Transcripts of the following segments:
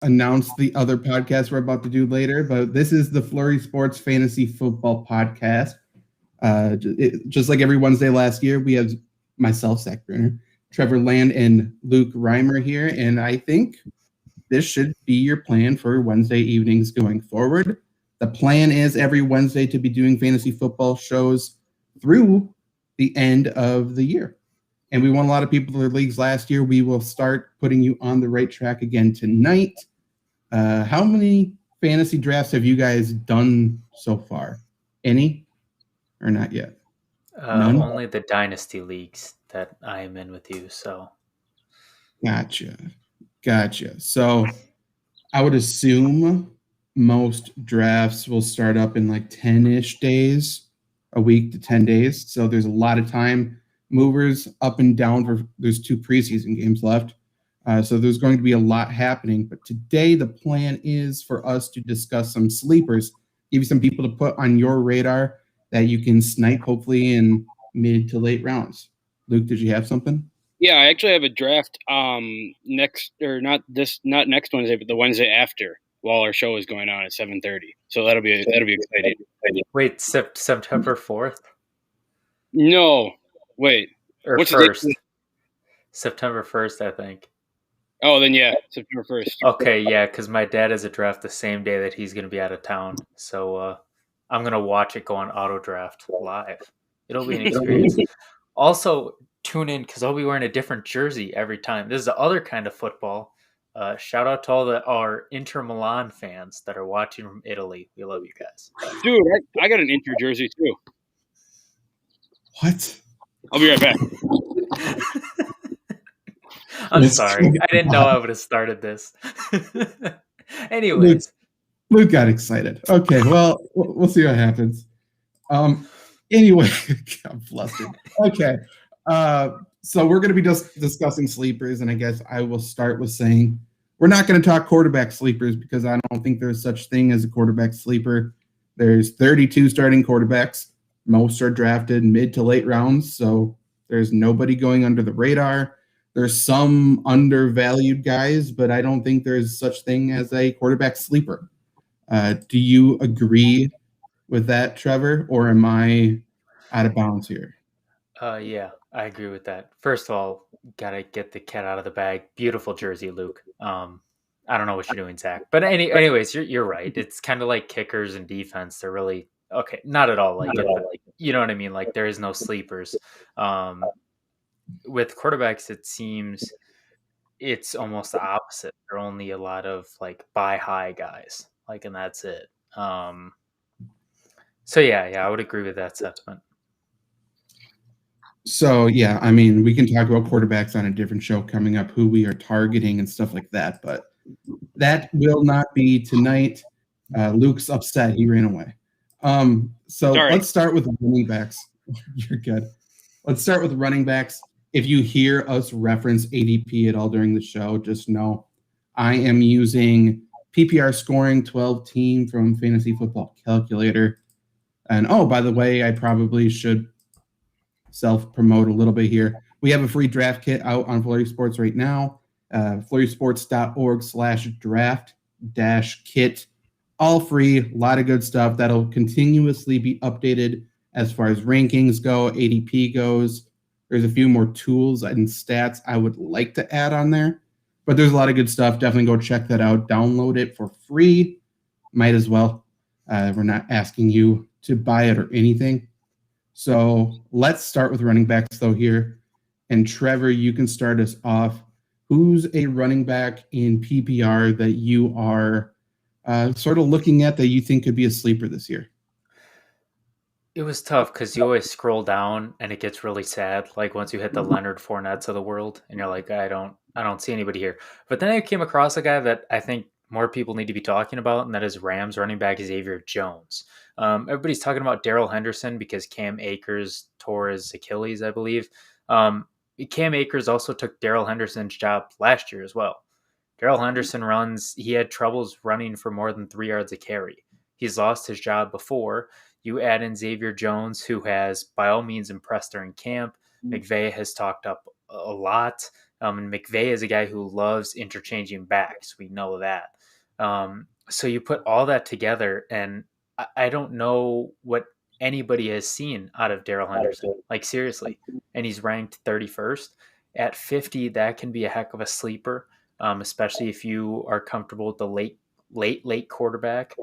announce the other podcast we're about to do later, but this is the Flurry Sports Fantasy Football Podcast. Just like every Wednesday last year, we have myself, Zach Bruner, Trevor Land, and Luke Reimer here, and I think this should be your plan for Wednesday evenings going forward. The plan is every Wednesday to be doing fantasy football shows through the end of the year. And we won a lot of people in their leagues last year. We will start putting you on the right track again tonight. How many fantasy drafts have you guys done so far? Any or not yet? None? Only the dynasty leagues that I am in with you. So Gotcha. So I would assume most drafts will start up in like 10-ish days, a week to 10 days. So there's a lot of time movers up and down. There's 2 preseason games left. So there's going to be a lot happening. But today the plan is for us to discuss some sleepers, give you some people to put on your radar that you can snipe hopefully in mid to late rounds. Luke, did you have something? Yeah, I actually have a draft not next Wednesday, but the Wednesday after, while our show is going on at 7:30. So that'll be exciting. wait, September 4th? No, wait. Or What's 1st? the date? September 1st, I think. Oh, then yeah, September 1st. Okay, yeah, because my dad has a draft the same day that he's going to be out of town. So I'm going to watch it go on auto draft live. It'll be an experience. Also, tune in because I'll be wearing a different jersey every time. This is the other kind of football. Shout out to all our Inter Milan fans that are watching from Italy. We love you guys. Dude, I got an Inter jersey too. What? I'll be right back. I'm sorry. I didn't know I would have started this. Anyways. Luke got excited. Okay, well, we'll see what happens. Anyway, I'm flustered. Okay. So we're going to be just discussing sleepers, and I guess I will start with saying we're not going to talk quarterback sleepers because I don't think there's such thing as a quarterback sleeper. There's 32 starting quarterbacks. Most are drafted mid to late rounds, so there's nobody going under the radar. There's some undervalued guys, but I don't think there's such thing as a quarterback sleeper. Do you agree with that, Trevor, or am I out of bounds here? Yeah, I agree with that. First of all, gotta get the cat out of the bag. Beautiful jersey, Luke. I don't know what you're doing, Zach, but anyways, you're right. It's kind of like kickers and defense. They're really okay, not at all like it, but you know what I mean. Like there is no sleepers. With quarterbacks, it seems it's almost the opposite. There are only a lot of like buy high guys, like, and that's it. So yeah, I would agree with that sentiment. So yeah, I mean, we can talk about quarterbacks on a different show coming up, who we are targeting and stuff like that, but that will not be tonight. Luke's upset; he ran away. So let's start with running backs. You're good. Let's start with running backs. If you hear us reference ADP at all during the show, just know I am using PPR scoring 12 team from Fantasy Football Calculator. And oh, by the way, I probably should self-promote a little bit here. We have a free draft kit out on FlurrySports right now. FlurrySports.org/draft-kit. All free, a lot of good stuff that'll continuously be updated as far as rankings go, ADP goes. There's a few more tools and stats I would like to add on there, but there's a lot of good stuff. Definitely go check that out. Download it for free. Might as well. We're not asking you to buy it or anything. So let's start with running backs, though, here. And Trevor, you can start us off. Who's a running back in PPR that you are sort of looking at that you think could be a sleeper this year? It was tough because you always scroll down and it gets really sad. Like once you hit the Leonard Fournettes of the world, and you're like, I don't see anybody here. But then I came across a guy that I think more people need to be talking about, and that is Rams running back Xavier Jones. Everybody's talking about Darrell Henderson because Cam Akers tore his Achilles, I believe. Cam Akers also took Darrell Henderson's job last year as well. Darrell Henderson he had troubles running for more than 3 yards a carry. He's lost his job before. You add in Xavier Jones, who has by all means impressed during camp. McVay has talked up a lot. And McVay is a guy who loves interchanging backs. We know that. So you put all that together, and I don't know what anybody has seen out of Darrell Henderson. Like, seriously. And he's ranked 31st. At 50, that can be a heck of a sleeper, especially if you are comfortable with the late quarterback.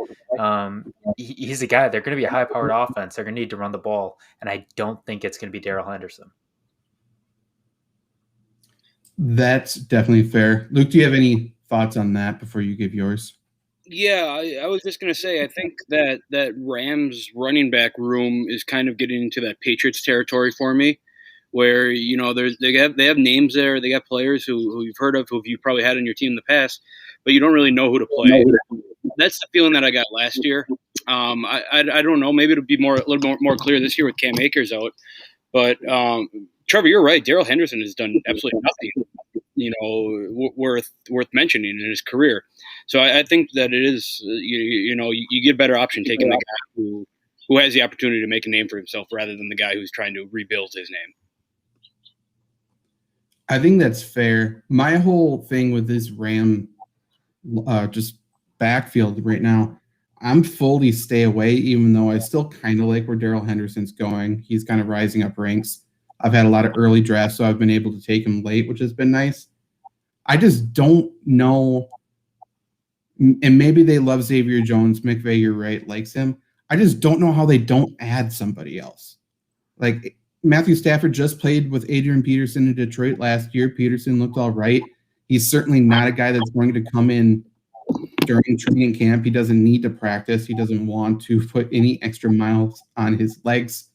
He's a guy, they're going to be a high-powered offense. They're going to need to run the ball, and I don't think it's going to be Darrell Henderson. That's definitely fair. Luke, do you have any thoughts on that before you give yours? Yeah, I was just going to say, I think that Rams running back room is kind of getting into that Patriots territory for me, where, you know, they have names there, they got players who you've heard of, who you've probably had on your team in the past, but you don't really know who to play. That's the feeling that I got last year. I don't know, maybe it'll be a little more clear this year with Cam Akers out, but Trevor, you're right. Darrell Henderson has done absolutely nothing, you know, worth mentioning in his career. So I think that it is, you get a better option taking the guy who has the opportunity to make a name for himself rather than the guy who's trying to rebuild his name. I think that's fair. My whole thing with this Ram just backfield right now, I'm fully stay away, even though I still kind of like where Darrell Henderson's going. He's kind of rising up ranks. I've had a lot of early drafts, so I've been able to take him late, which has been nice. I just don't know, and maybe they love Xavier Jones. McVay, you're right, likes him. I just don't know how they don't add somebody else. Like, Matthew Stafford just played with Adrian Peterson in Detroit last year. Peterson looked all right. He's certainly not a guy that's going to come in during training camp. He doesn't need to practice. He doesn't want to put any extra miles on his legs.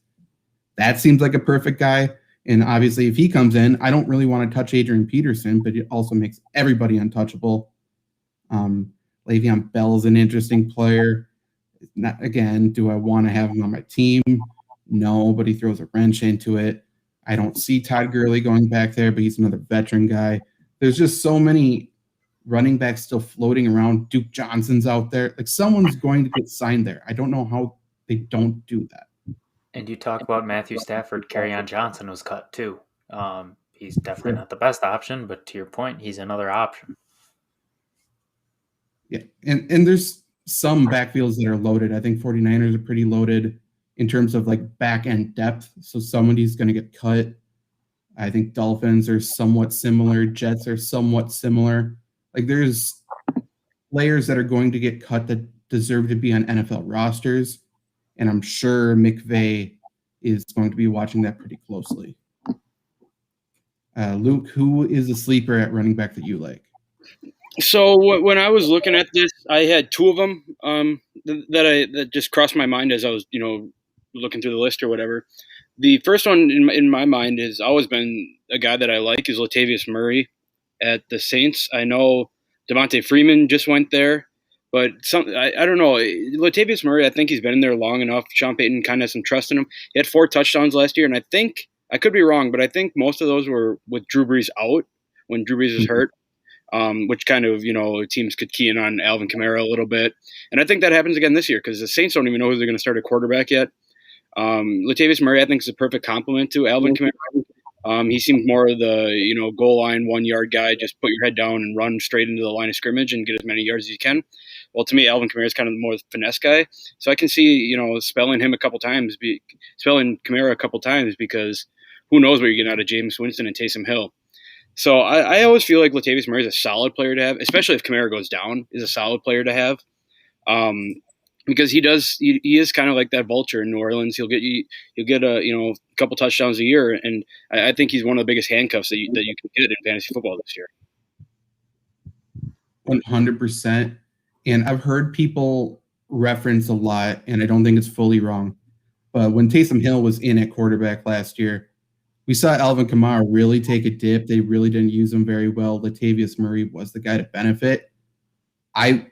That seems like a perfect guy. And obviously, if he comes in, I don't really want to touch Adrian Peterson, but it also makes everybody untouchable. Le'Veon Bell is an interesting player. Do I want to have him on my team? No, but he throws a wrench into it. I don't see Todd Gurley going back there, but he's another veteran guy. There's just so many running backs still floating around. Duke Johnson's out there. Like, someone's going to get signed there. I don't know how they don't do that. And you talk about Matthew Stafford, Kerryon Johnson was cut too. He's definitely not the best option, but to your point, he's another option. Yeah, and there's some backfields that are loaded. I think 49ers are pretty loaded in terms of like back end depth. So somebody's going to get cut. I think Dolphins are somewhat similar. Jets are somewhat similar. Like, there's players that are going to get cut that deserve to be on NFL rosters. And I'm sure McVay is going to be watching that pretty closely. Luke, who is a sleeper at running back that you like? So when I was looking at this, I had two of them that just crossed my mind as I was, looking through the list or whatever. The first one in my mind has always been a guy that I like is Latavius Murray at the Saints. I know Devontae Freeman just went there. But I don't know. Latavius Murray, I think he's been in there long enough. Sean Payton kind of has some trust in him. He had 4 touchdowns last year, and I think – I could be wrong, but I think most of those were with Drew Brees out when Drew Brees was hurt, which kind of, teams could key in on Alvin Kamara a little bit. And I think that happens again this year because the Saints don't even know who they're going to start at quarterback yet. Latavius Murray, I think, is a perfect complement to Alvin Kamara. He seems more of the, goal line 1-yard guy. Just put your head down and run straight into the line of scrimmage and get as many yards as you can. Well, to me, Alvin Kamara is kind of the more finesse guy. So I can see, spelling Kamara a couple times because who knows what you're getting out of Jameis Winston and Taysom Hill. So I always feel like Latavius Murray is a solid player to have, especially if Kamara goes down, is a solid player to have. Because he is kind of like that vulture in New Orleans. He'll get a couple touchdowns a year, and I think he's one of the biggest handcuffs that you can get in fantasy football this year. 100%. And I've heard people reference a lot, and I don't think it's fully wrong. But when Taysom Hill was in at quarterback last year, we saw Alvin Kamara really take a dip. They really didn't use him very well. Latavius Murray was the guy to benefit. I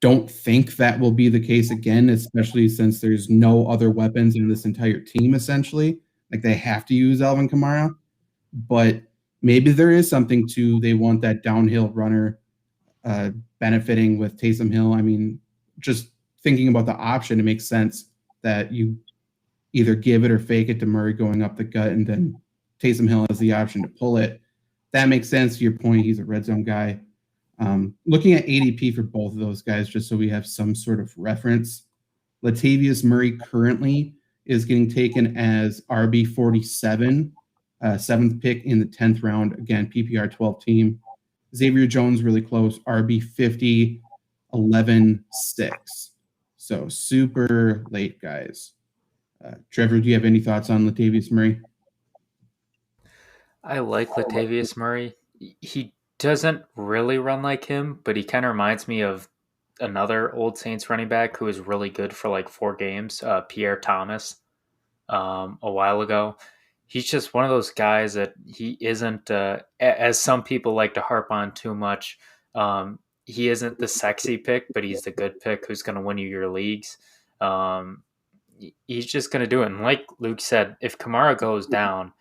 don't think that will be the case again, especially since there's no other weapons in this entire team, essentially. Like, they have to use Alvin Kamara. But maybe there is something to they want that downhill runner benefiting with Taysom Hill. I mean, just thinking about the option, it makes sense that you either give it or fake it to Murray going up the gut, and then Taysom Hill has the option to pull it. that makes sense to your point. He's a red zone guy. Looking at ADP for both of those guys, just so we have some sort of reference, Latavius Murray currently is getting taken as RB 47, 7th pick in the 10th round. Again, PPR 12 team. Xavier Jones really close, RB 50, 11, 6. So super late guys. Trevor, do you have any thoughts on Latavius Murray? I like Latavius Murray. He doesn't really run like him, but he kind of reminds me of another old Saints running back who was really good for like 4 games, Pierre Thomas, a while ago. He's just one of those guys that he isn't, as some people like to harp on too much. He isn't the sexy pick, but he's the good pick who's going to win you your leagues. He's just going to do it. And like Luke said, if Kamara goes down,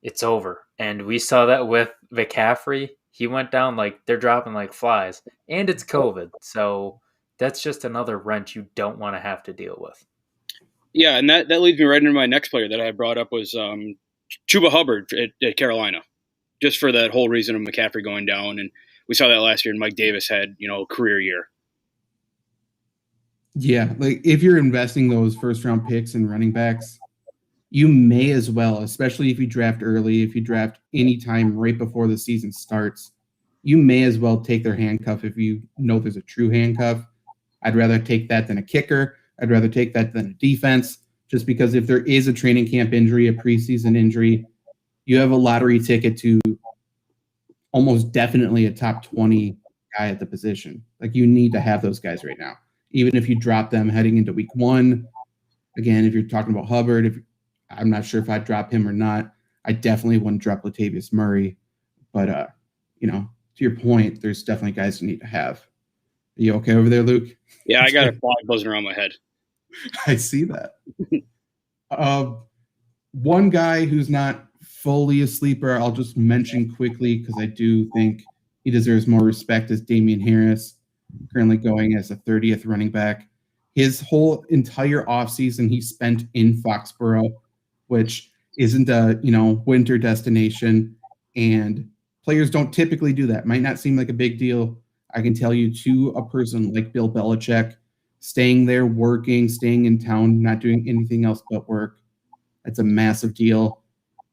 it's over. And we saw that with McCaffrey. He went down like they're dropping like flies. And it's COVID. So that's just another wrench you don't want to have to deal with. Yeah, and that leads me right into my next player that I brought up was Chuba Hubbard at Carolina, just for that whole reason of McCaffrey going down. And we saw that last year, and Mike Davis had, a career year. Yeah, like if you're investing those first-round picks and running backs, you may as well, especially if you draft early, if you draft anytime right before the season starts, you may as well take their handcuff if you know there's a true handcuff. I'd rather take that than a kicker. I'd rather take that than a defense, just because if there is a training camp injury, a preseason injury, you have a lottery ticket to almost definitely a top 20 guy at the position. Like, you need to have those guys right now, even if you drop them heading into week 1. Again, if you're talking about Hubbard, I'm not sure if I'd drop him or not. I definitely wouldn't drop Latavius Murray. But, to your point, there's definitely guys you need to have. Are you okay over there, Luke? Yeah, I got a fly buzzing around my head. I see that. One guy who's not fully a sleeper, I'll just mention quickly because I do think he deserves more respect, is Damian Harris, currently going as a 30th running back. His whole entire offseason he spent in Foxborough, which isn't a winter destination, and players don't typically do that. Might not seem like a big deal. I can tell you, to a person like Bill Belichick, staying there, working, staying in town, not doing anything else but work, that's a massive deal.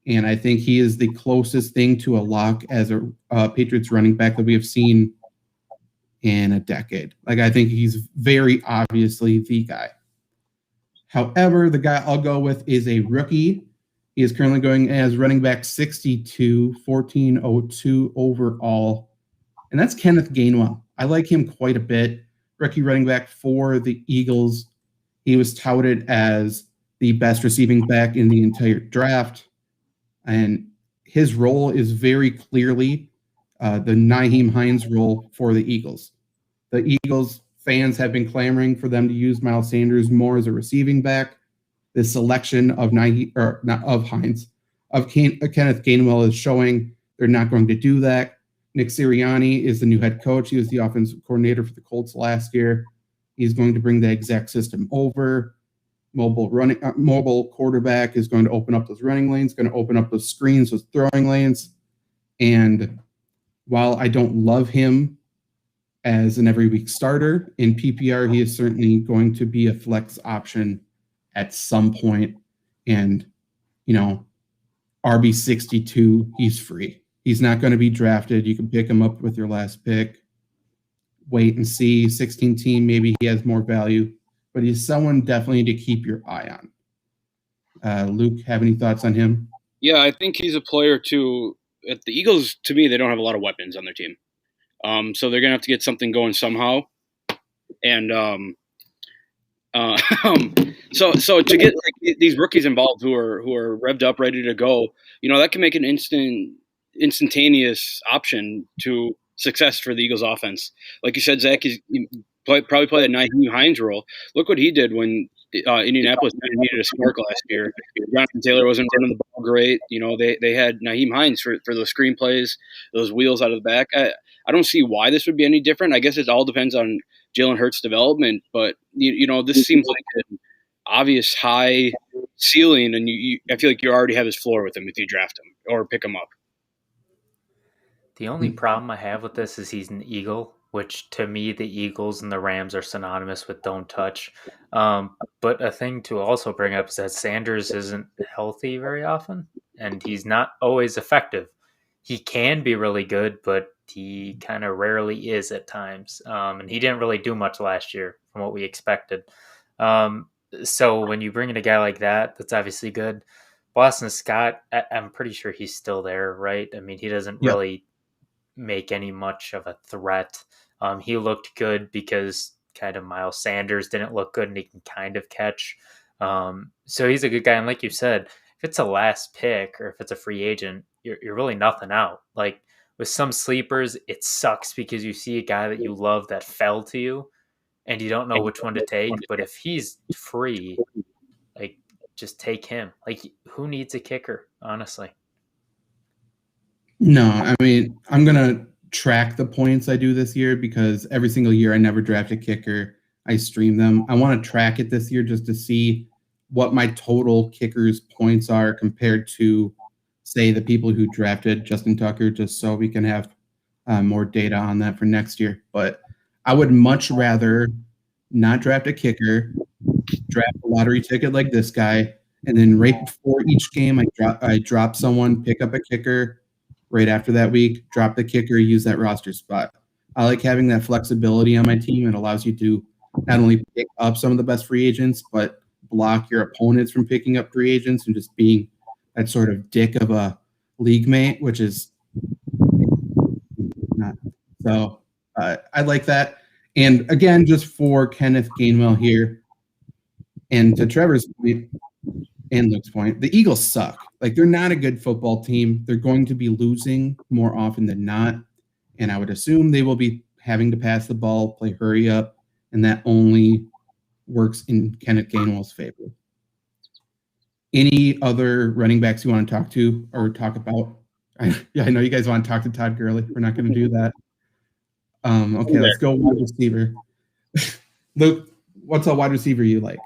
And I think he is the closest thing to a lock as a Patriots running back that we have seen in a decade. Like, I think he's very obviously the guy. However, the guy I'll go with is a rookie. He is currently going as running back 62, 1402 overall. And that's Kenneth Gainwell. I like him quite a bit. Rookie running back for the Eagles. He was touted as the best receiving back in the entire draft. And his role is very clearly the Nyheim Hines role for the Eagles. The Eagles fans have been clamoring for them to use Miles Sanders more as a receiving back. This selection of Kenneth Gainwell is showing they're not going to do that. Nick Sirianni is the new head coach. He was the offensive coordinator for the Colts last year. He's going to bring the exact system over. Mobile quarterback is going to open up those running lanes, going to open up those screens, those throwing lanes. And while I don't love him as an every week starter in PPR, he is certainly going to be a flex option at some point. And, RB 62, he's free. He's not going to be drafted. You can pick him up with your last pick. Wait and see. 16 team, maybe he has more value. But he's someone definitely to keep your eye on. Luke, have any thoughts on him? Yeah, I think he's a player too. At the Eagles, to me, they don't have a lot of weapons on their team. So they're going to have to get something going somehow. And so to get like these rookies involved who are revved up, ready to go, that can make an instantaneous option to success for the Eagles offense. Like you said, Zach, probably play that Nyheim Hines role. Look what he did when Indianapolis needed a spark last year. Jonathan Taylor wasn't running the ball great. They had Nyheim Hines for those screenplays, those wheels out of the back. I don't see why this would be any different. I guess it all depends on Jalen Hurts' development, but this seems like an obvious high ceiling, and I feel like you already have his floor with him if you draft him or pick him up. The only problem I have with this is he's an Eagle, which to me, the Eagles and the Rams are synonymous with don't touch. But a thing to also bring up is that Sanders isn't healthy very often, and he's not always effective. He can be really good, but he kind of rarely is at times. And he didn't really do much last year from what we expected. So when you bring in a guy like that, that's obviously good. Boston Scott, I'm pretty sure he's still there, right? I mean, he doesn't Yep. really make any much of a threat. He looked good because kind of Miles Sanders didn't look good and he can kind of catch. So he's a good guy. And like you said, if it's a last pick or if it's a free agent, you're really nothing out. Like with some sleepers, it sucks because you see a guy that you love that fell to you and you don't know which one to take. But if he's free, like just take him. Like who needs a kicker, honestly? No, I mean, I'm going to track the points I do this year because every single year I never draft a kicker. I stream them. I want to track it this year just to see what my total kickers points are compared to, say, the people who drafted Justin Tucker, just so we can have more data on that for next year. But I would much rather not draft a kicker, draft a lottery ticket like this guy, and then right before each game I drop someone, pick up a kicker. Right after that week, drop the kicker, use that roster spot. I like having that flexibility on my team. It allows you to not only pick up some of the best free agents, but block your opponents from picking up free agents and just being that sort of dick of a league mate, which is not. So I like that. And again, just for Kenneth Gainwell here, and to Trevor's point and Luke's point, the Eagles suck. Like, they're not a good football team. They're going to be losing more often than not. And I would assume they will be having to pass the ball, play hurry up, and that only works in Kenneth Gainwell's favor. Any other running backs you want to talk to or talk about? I know you guys want to talk to Todd Gurley. We're not going to do that. Okay, let's go wide receiver. Luke, what's a wide receiver you like?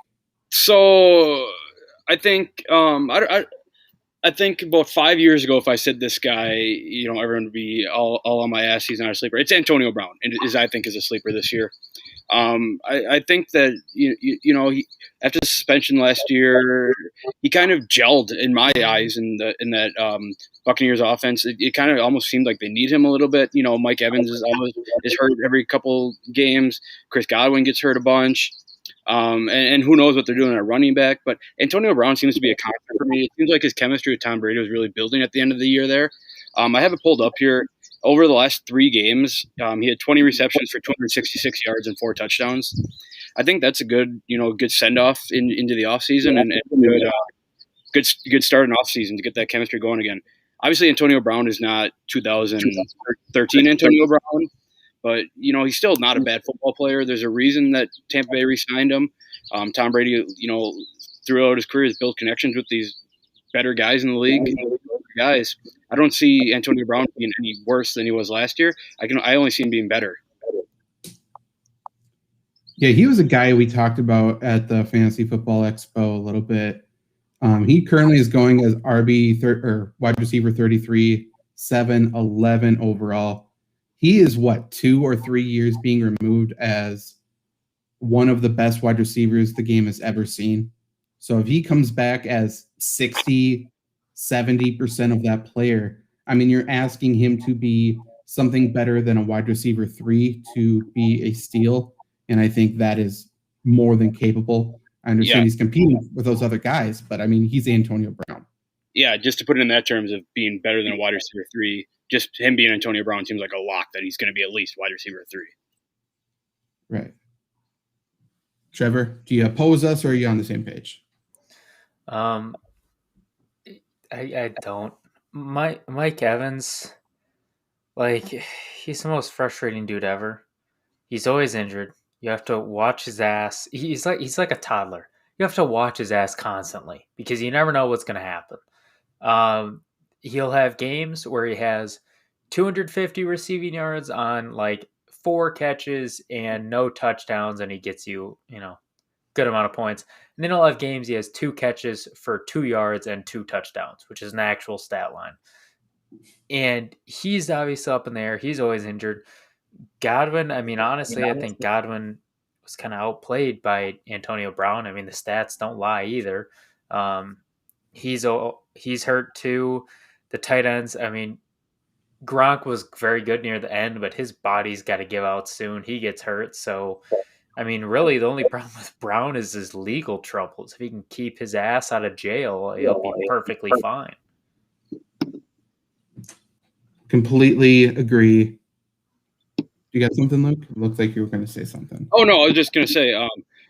So I think I think about 5 years ago, if I said this guy, everyone would be all on my ass. He's not a sleeper. It's Antonio Brown, and I think is a sleeper this year. I think that he, after the suspension last year, he kind of gelled in my eyes in that Buccaneers offense. It kind of almost seemed like they need him a little bit. Mike Evans is hurt every couple games. Chris Godwin gets hurt a bunch. And who knows what they're doing at running back. But Antonio Brown seems to be a constant for me. It seems like his chemistry with Tom Brady was really building at the end of the year there. I have it pulled up here. Over the last 3 games, he had 20 receptions for 266 yards and 4 touchdowns. I think that's a good send-off into the offseason and good start in offseason to get that chemistry going again. Obviously, Antonio Brown is not 2013 Antonio Brown. But, he's still not a bad football player. There's a reason that Tampa Bay re-signed him. Tom Brady, throughout his career has built connections with these better guys in the league. Guys, I don't see Antonio Brown being any worse than he was last year. I only see him being better. Yeah, he was a guy we talked about at the Fantasy Football Expo a little bit. He currently is going as wide receiver 33, 7, 11 overall. He is 2 or 3 years being removed as one of the best wide receivers the game has ever seen. So if he comes back as 60, 70% of that player, I mean, you're asking him to be something better than a wide receiver 3 to be a steal. And I think that is more than capable. I understand he's competing with those other guys, but I mean, he's Antonio Brown. Yeah, just to put it in that terms of being better than a wide receiver 3, just him being Antonio Brown seems like a lock that he's going to be at least wide receiver 3. Right. Trevor, do you oppose us or are you on the same page? I don't. Mike Evans, like, he's the most frustrating dude ever. He's always injured. You have to watch his ass. He's like a toddler. You have to watch his ass constantly because you never know what's going to happen. He'll have games where he has 250 receiving yards on like 4 catches and no touchdowns, and he gets you, good amount of points. And then he'll have games he has 2 catches for 2 yards and 2 touchdowns, which is an actual stat line. And he's obviously up in the air. He's always injured. Godwin, I mean, honestly, I think Godwin was kind of outplayed by Antonio Brown. I mean, the stats don't lie either. Um, he's hurt too. The tight ends, I mean, Gronk was very good near the end, but his body's got to give out soon. He gets hurt. So, I mean, really, the only problem with Brown is his legal troubles. If he can keep his ass out of jail, he'll be perfectly fine. Completely agree. You got something, Luke? It looks like you were going to say something. Oh, no, I was just going to say,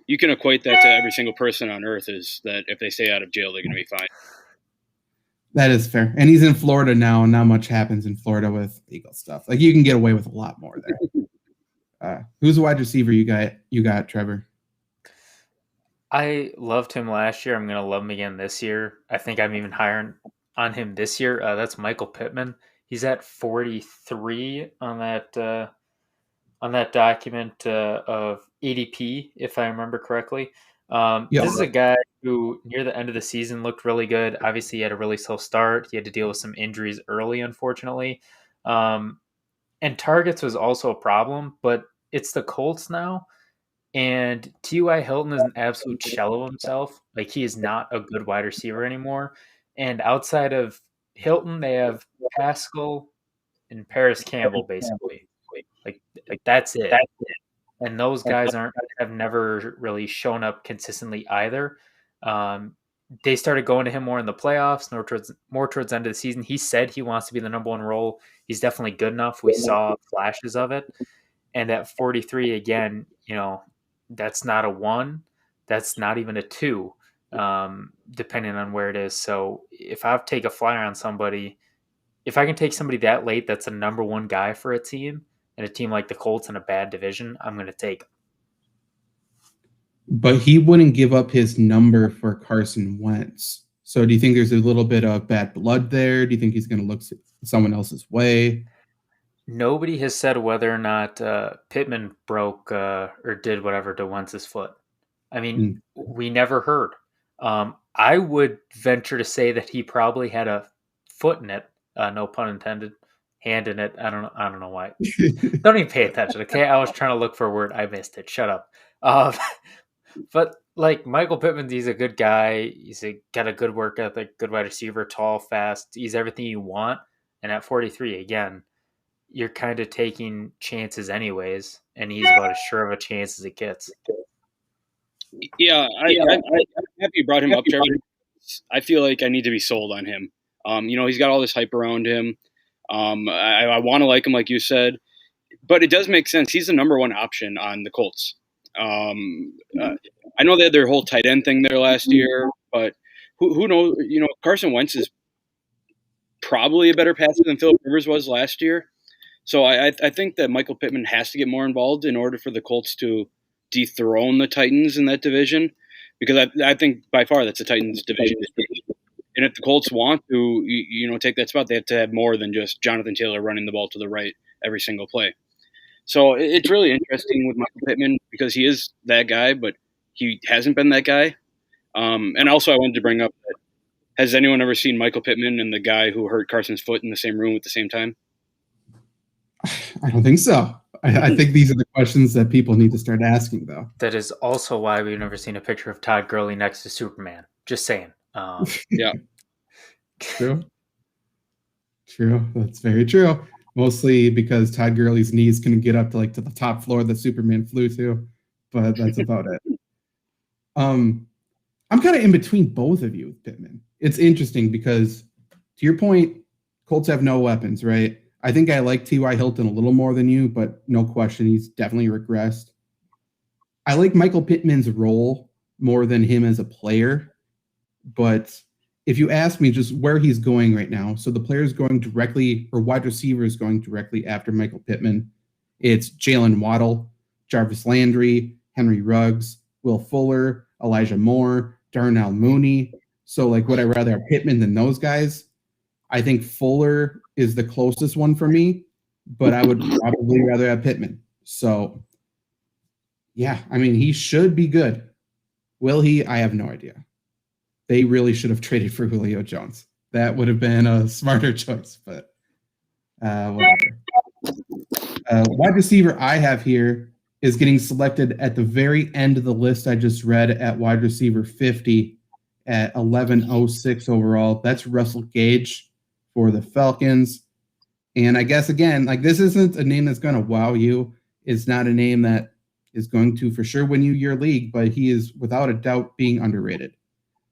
you can equate that to every single person on earth is that if they stay out of jail, they're going to be fine. That is fair. And he's in Florida now, and not much happens in Florida with legal stuff. Like, you can get away with a lot more there. Who's the wide receiver you got, Trevor? I loved him last year. I'm going to love him again this year. I think I'm even higher on him this year. That's Michael Pittman. He's at 43 on that document of ADP, if I remember correctly. This is a guy who near the end of the season looked really good. Obviously, he had a really slow start. He had to deal with some injuries early, unfortunately. And targets was also a problem, but it's the Colts now. And T.Y. Hilton is an absolute shell of himself. Like, he is not a good wide receiver anymore. And outside of Hilton, they have Pascal and Paris Campbell, basically. Like that's it. And those guys have never really shown up consistently either. They started going to him more in the playoffs, more towards the end of the season. He said he wants to be the number one role. He's definitely good enough. We saw flashes of it. And at 43, again, that's not a 1. That's not even a 2, depending on where it is. So if I take a flyer on somebody, if I can take somebody that late that's a number 1 guy for a team, and a team like the Colts in a bad division, I'm going to take him. But he wouldn't give up his number for Carson Wentz. So do you think there's a little bit of bad blood there? Do you think he's going to look someone else's way? Nobody has said whether or not Pittman broke or did whatever to Wentz's foot. I mean, we never heard. I would venture to say that he probably had a foot in it, no pun intended. Hand in it. I don't know why. Don't even pay attention, okay? I was trying to look for a word. I missed it. Shut up. But like Michael Pittman, he's a good guy. He's got a good work ethic, good wide receiver, tall, fast. He's everything you want. And at 43, again, you're kind of taking chances anyways. And he's about as sure of a chance as it gets. Yeah, I'm happy you brought him up, Trevor. I feel like I need to be sold on him. He's got all this hype around him. I want to like him, like you said, but it does make sense. He's the number 1 option on the Colts. I know they had their whole tight end thing there last year, but who knows? Carson Wentz is probably a better passer than Philip Rivers was last year. So I think that Michael Pittman has to get more involved in order for the Colts to dethrone the Titans in that division, because I think by far that's the Titans' division. And if the Colts want to, take that spot, they have to have more than just Jonathan Taylor running the ball to the right every single play. So it's really interesting with Michael Pittman because he is that guy, but he hasn't been that guy. And also I wanted to bring up that, has anyone ever seen Michael Pittman and the guy who hurt Carson's foot in the same room at the same time? I don't think so. I think these are the questions that people need to start asking, though. That is also why we've never seen a picture of Todd Gurley next to Superman. Just saying. Yeah. True. That's very true. Mostly because Todd Gurley's knees couldn't get up to the top floor that Superman flew to, but that's about it. I'm kind of in between both of you with Pittman. It's interesting because, to your point, Colts have no weapons, right? I think I like T.Y. Hilton a little more than you, but no question, he's definitely regressed. I like Michael Pittman's role more than him as a player, but if you ask me just where he's going right now, so the player's going directly, or wide receiver is going directly after Michael Pittman. It's Jalen Waddle, Jarvis Landry, Henry Ruggs, Will Fuller, Elijah Moore, Darnell Mooney. So would I rather have Pittman than those guys? I think Fuller is the closest one for me, but I would probably rather have Pittman. So, yeah, I mean, he should be good. Will he? I have no idea. They really should have traded for Julio Jones. That would have been a smarter choice, but whatever. Wide receiver I have here is getting selected at the very end of the list I just read at wide receiver 50 at 1106 overall. That's Russell Gage for the Falcons. And I guess, again, like, this isn't a name that's going to wow you. It's not a name that is going to for sure win you your league, but he is without a doubt being underrated.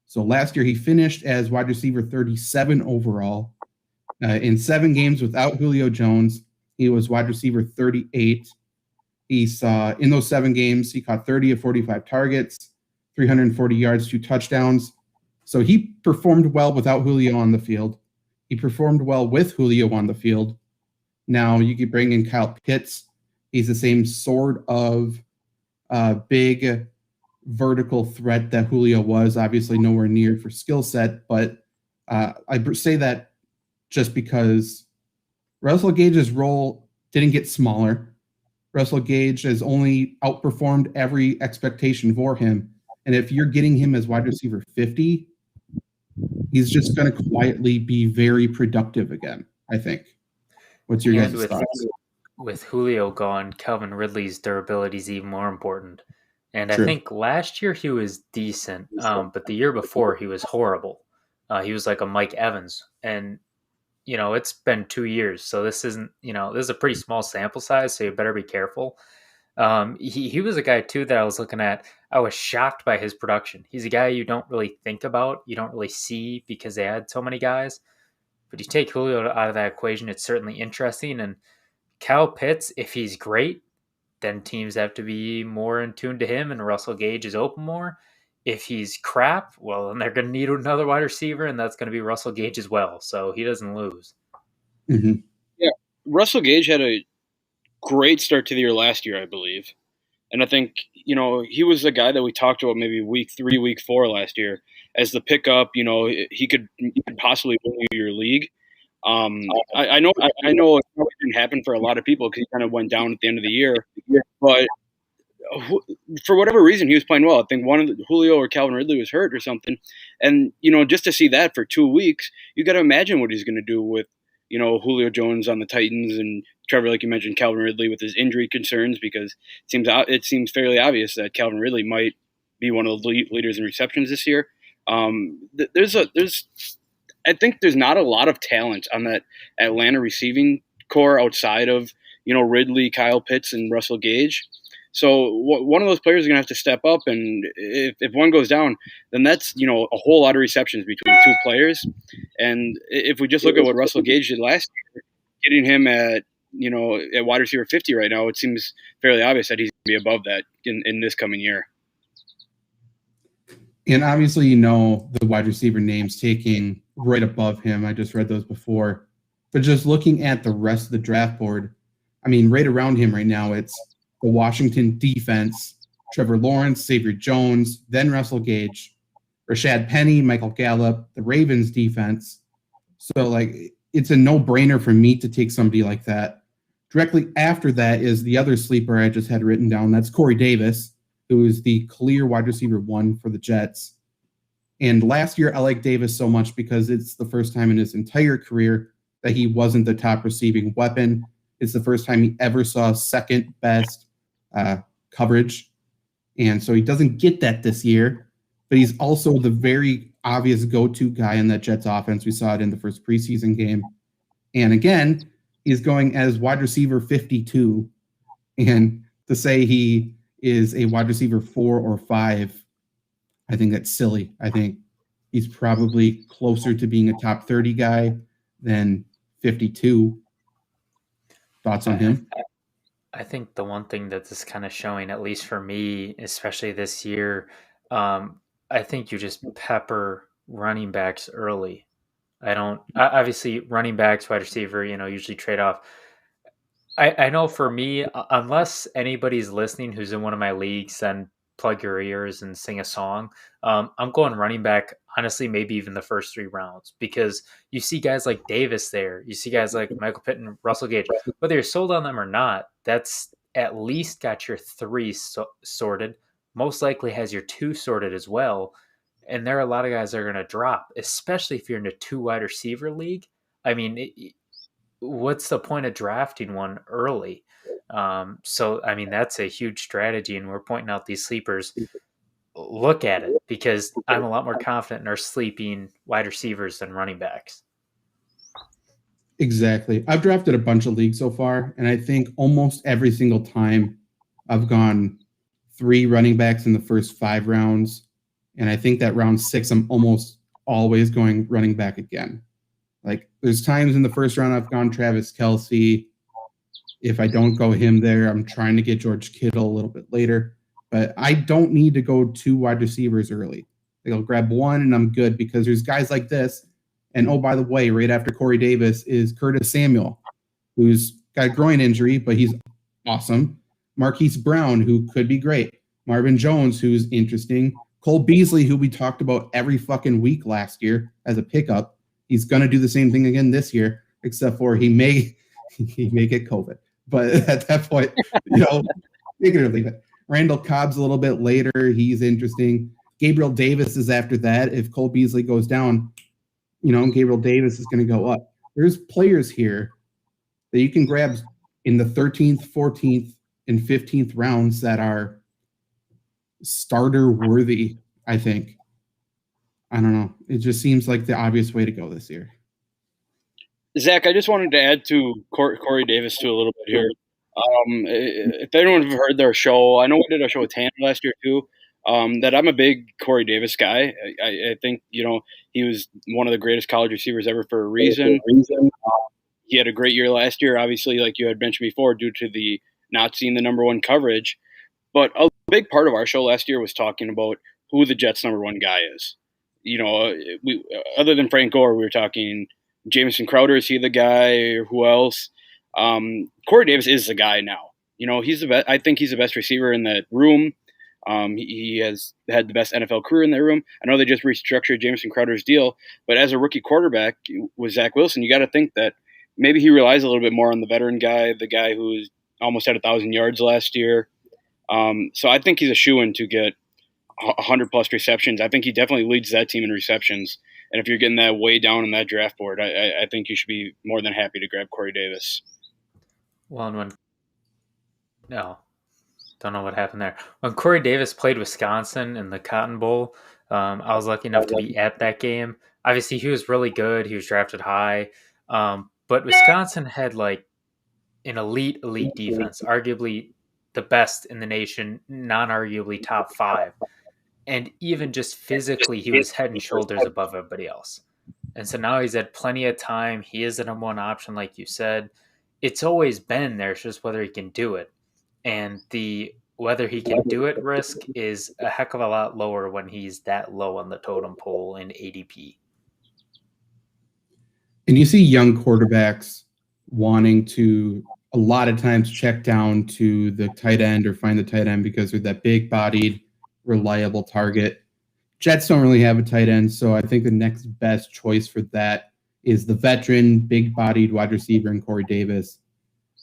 So last year he finished as wide receiver 37 overall. In 7 games without Julio Jones, he was wide receiver 38. He saw, in those 7 games, he caught 30 of 45 targets, 340 yards, 2 touchdowns. So he performed well without Julio on the field. He performed well with Julio on the field. Now you could bring in Kyle Pitts. He's the same sort of big vertical threat that Julio was, obviously nowhere near for skill set, but I say that just because Russell Gage's role didn't get smaller. Russell Gage has only outperformed every expectation for him. And if you're getting him as wide receiver 50, he's just going to quietly be very productive again, I think. What's your guys' thoughts? With Julio gone, Calvin Ridley's durability is even more important. And True. I think last year he was decent, but the year before he was horrible. He was like a Mike Evans. And, it's been 2 years. So this isn't, this is a pretty small sample size, so you better be careful. He was a guy, too, that I was looking at. I was shocked by his production. He's a guy you don't really think about, you don't really see because they had so many guys. But you take Julio out of that equation, it's certainly interesting. And Kyle Pitts, if he's great, then teams have to be more in tune to him, and Russell Gage is open more. If he's crap, well, then they're going to need another wide receiver, and that's going to be Russell Gage as well. So he doesn't lose. Mm-hmm. Yeah, Russell Gage had a great start to the year last year, I believe. And I think, he was the guy that we talked about maybe week 3, week 4 last year as the pickup. He could possibly win you your league. I know it probably didn't happen for a lot of people because he kind of went down at the end of the year. But for whatever reason, he was playing well. I think one of Julio or Calvin Ridley was hurt or something. And, just to see that for 2 weeks, you got to imagine what he's going to do with, Julio Jones on the Titans and Trevor, like you mentioned, Calvin Ridley with his injury concerns, because it seems fairly obvious that Calvin Ridley might be one of the leaders in receptions this year. I think there's not a lot of talent on that Atlanta receiving core outside of, Ridley, Kyle Pitts, and Russell Gage. So one of those players is going to have to step up, and if one goes down, then that's, a whole lot of receptions between 2 players. And if we just look at what Russell Gage did last year, getting him at wide receiver 50 right now, it seems fairly obvious that he's going to be above that in this coming year. And obviously, the wide receiver names taking right above him. I just read those before. But just looking at the rest of the draft board, I mean, right around him right now, it's the Washington defense, Trevor Lawrence, Xavier Jones, then Russell Gage, Rashad Penny, Michael Gallup, the Ravens defense. So, it's a no-brainer for me to take somebody like that. Directly after that is the other sleeper I just had written down. That's Corey Davis, who is the clear wide receiver 1 for the Jets. And last year, I liked Davis so much because it's the first time in his entire career that he wasn't the top receiving weapon. It's the first time he ever saw second best coverage. And so he doesn't get that this year, but he's also the very obvious go-to guy in that Jets offense. We saw it in the first preseason game. And again, he's going as wide receiver 52. And to say he is a wide receiver 4 or 5, I think that's silly. I think he's probably closer to being a top 30 guy than 52. Thoughts on him? I think the one thing that this is kind of showing, at least for me, especially this year, I think you just pepper running backs early. Obviously running backs, wide receiver, usually trade off. I know for me, unless anybody's listening who's in one of my leagues, then plug your ears and sing a song. I'm going running back, honestly, maybe even the first 3 rounds, because you see guys like Davis there. You see guys like Michael Pittman, Russell Gage. Whether you're sold on them or not, that's at least got your 3 sorted. Most likely has your 2 sorted as well. And there are a lot of guys that are going to drop, especially if you're in a 2 wide receiver league. I mean, what's the point of drafting one early? So, I mean, that's a huge strategy, and we're pointing out these sleepers. Look at it, because I'm a lot more confident in our sleeping wide receivers than running backs. Exactly. I've drafted a bunch of leagues so far, and I think almost every single time I've gone 3 running backs in the first 5 rounds. And I think that round 6, I'm almost always going running back again. Like, there's times in the first round I've gone Travis Kelce. If I don't go him there, I'm trying to get George Kittle a little bit later. But I don't need to go 2 wide receivers early. I'll grab 1 and I'm good, because there's guys like this. And oh, by the way, right after Corey Davis is Curtis Samuel, who's got a groin injury, but he's awesome. Marquise Brown, who could be great. Marvin Jones, who's interesting. Cole Beasley, who we talked about every fucking week last year as a pickup. He's going to do the same thing again this year, except for he may get COVID. But at that point, take it or leave it. Randall Cobb's a little bit later. He's interesting. Gabriel Davis is after that. If Cole Beasley goes down, Gabriel Davis is going to go up. There's players here that you can grab in the 13th, 14th, and 15th rounds that are starter worthy, I think. I don't know. It just seems like the obvious way to go this year. Zach, I just wanted to add to Corey Davis too a little bit here. If anyone have heard their show, I know we did a show with Tanner last year too. That I'm a big Corey Davis guy. I think he was one of the greatest college receivers ever for a reason. He had a great year last year, obviously, like you had mentioned before, due to the not seeing the number 1 coverage. But a big part of our show last year was talking about who the Jets' number 1 guy is. We other than Frank Gore, we were talking Jamison Crowder. Is he the guy, or who else? Corey Davis is the guy now. He's the best. I think he's the best receiver in that room. He has had the best NFL career in that room. I know they just restructured Jamison Crowder's deal, but as a rookie quarterback with Zach Wilson, you got to think that maybe he relies a little bit more on the veteran guy, the guy who's almost had 1,000 yards last year. So I think he's a shoo-in to get 100-plus receptions. I think he definitely leads that team in receptions. And if you're getting that way down in that draft board, I think you should be more than happy to grab Corey Davis. Well, don't know what happened there. When Corey Davis played Wisconsin in the Cotton Bowl, I was lucky enough to be at that game. Obviously, he was really good. He was drafted high. But Wisconsin had like an elite defense, arguably the best in the nation, non-arguably top 5. And even just physically, he was head and shoulders above everybody else. And so now he's had plenty of time. He is the number 1 option, like you said. It's always been there. It's just whether he can do it. And the whether he can do it risk is a heck of a lot lower when he's that low on the totem pole in ADP. And you see young quarterbacks wanting to a lot of times check down to the tight end or find the tight end because they're that big-bodied, reliable target. Jets don't really have a tight end, so I think the next best choice for that is the veteran, big-bodied wide receiver in Corey Davis.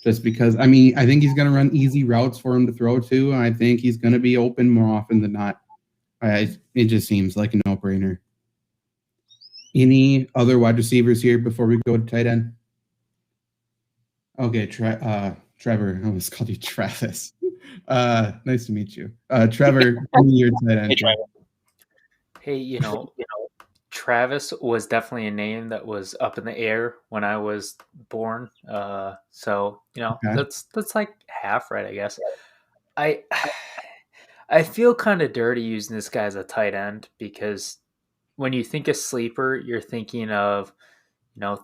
Just because, I think he's going to run easy routes for him to throw to, and I think he's going to be open more often than not. It just seems like a no-brainer. Any other wide receivers here before we go to tight end? Okay, Trevor. I almost called you Travis. Nice to meet you. Trevor, your tight end. Hey, Travis was definitely a name that was up in the air when I was born. So okay. That's like half right, I guess. I feel kind of dirty using this guy as a tight end because when you think of sleeper, you're thinking of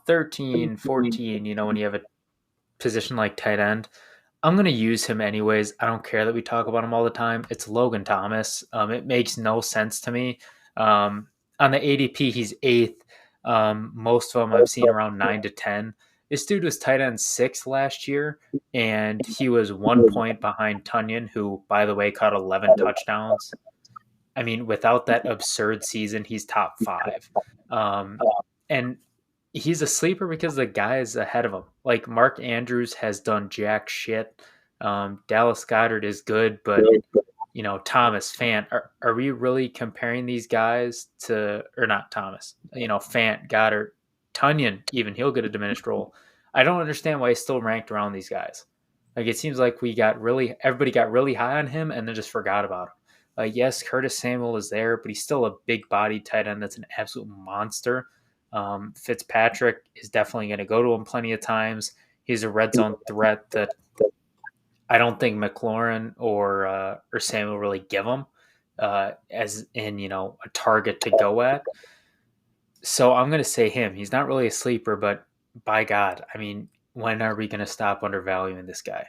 13, 14. When you have a position like tight end, I'm going to use him anyways. I don't care that we talk about him all the time. It's Logan Thomas. It makes no sense to me. On the ADP, he's 8th. Most of them I've seen around 9 to 10. This dude was tight end 6 last year, and he was 1 point behind Tunyon, who, by the way, caught 11 touchdowns. Without that absurd season, he's top 5. And he's a sleeper because the guy is ahead of him. Like, Mark Andrews has done jack shit. Dallas Goedert is good, but Thomas, Fant, are we really comparing these guys to, or not Thomas, Fant, Goddard, Tunyon, even he'll get a diminished role. I don't understand why he's still ranked around these guys. Like, it seems like everybody got really high on him and then just forgot about him. Yes, Curtis Samuel is there, but he's still a big-bodied tight end that's an absolute monster. Fitzpatrick is definitely going to go to him plenty of times. He's a red zone threat that I don't think McLaurin or Samuel really give him as in a target to go at. So I'm going to say him. He's not really a sleeper, but by God, I mean, when are we going to stop undervaluing this guy?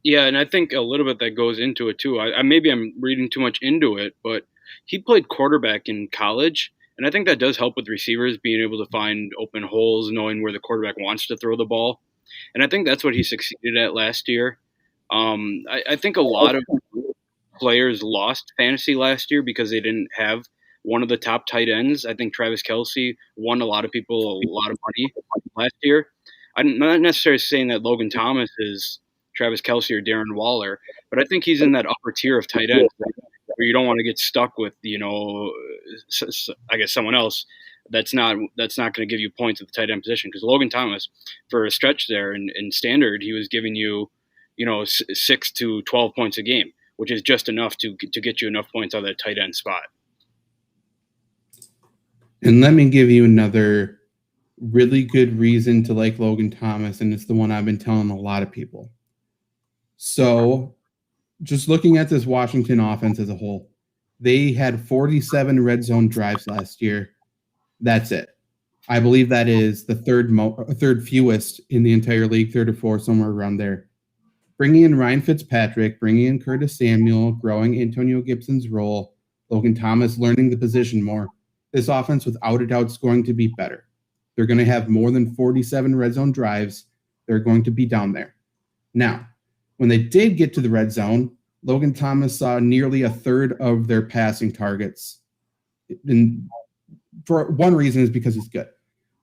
Yeah, and I think a little bit that goes into it too. Maybe I'm reading too much into it, but he played quarterback in college, and I think that does help with receivers being able to find open holes, knowing where the quarterback wants to throw the ball. And I think that's what he succeeded at last year. I think a lot of players lost fantasy last year because they didn't have one of the top tight ends. I think Travis Kelce won a lot of people a lot of money last year. I'm not necessarily saying that Logan Thomas is Travis Kelce or Darren Waller, but I think he's in that upper tier of tight ends where you don't want to get stuck with, I guess someone else that's not going to give you points at the tight end position. Because Logan Thomas, for a stretch there in standard, he was giving you, 6 to 12 points a game, which is just enough to get you enough points on that tight end spot. And let me give you another really good reason to like Logan Thomas, and it's the one I've been telling a lot of people. So just looking at this Washington offense as a whole, they had 47 red zone drives last year. That's it. I believe that is the third fewest in the entire league, third or fourth, somewhere around there. Bringing in Ryan Fitzpatrick, bringing in Curtis Samuel, growing Antonio Gibson's role, Logan Thomas learning the position more. This offense, without a doubt, is going to be better. They're going to have more than 47 red zone drives. They're going to be down there. Now, when they did get to the red zone, Logan Thomas saw nearly a third of their passing targets. And for one reason is because he's good.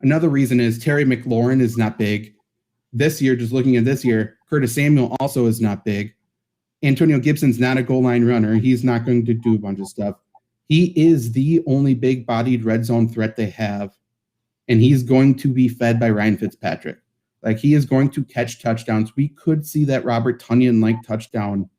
Another reason is Terry McLaurin is not big. This year, just looking at this year, Curtis Samuel also is not big. Antonio Gibson's not a goal line runner. He's not going to do a bunch of stuff. He is the only big-bodied red zone threat they have, and he's going to be fed by Ryan Fitzpatrick. Like, he is going to catch touchdowns. We could see that Robert Tonyan-like touchdown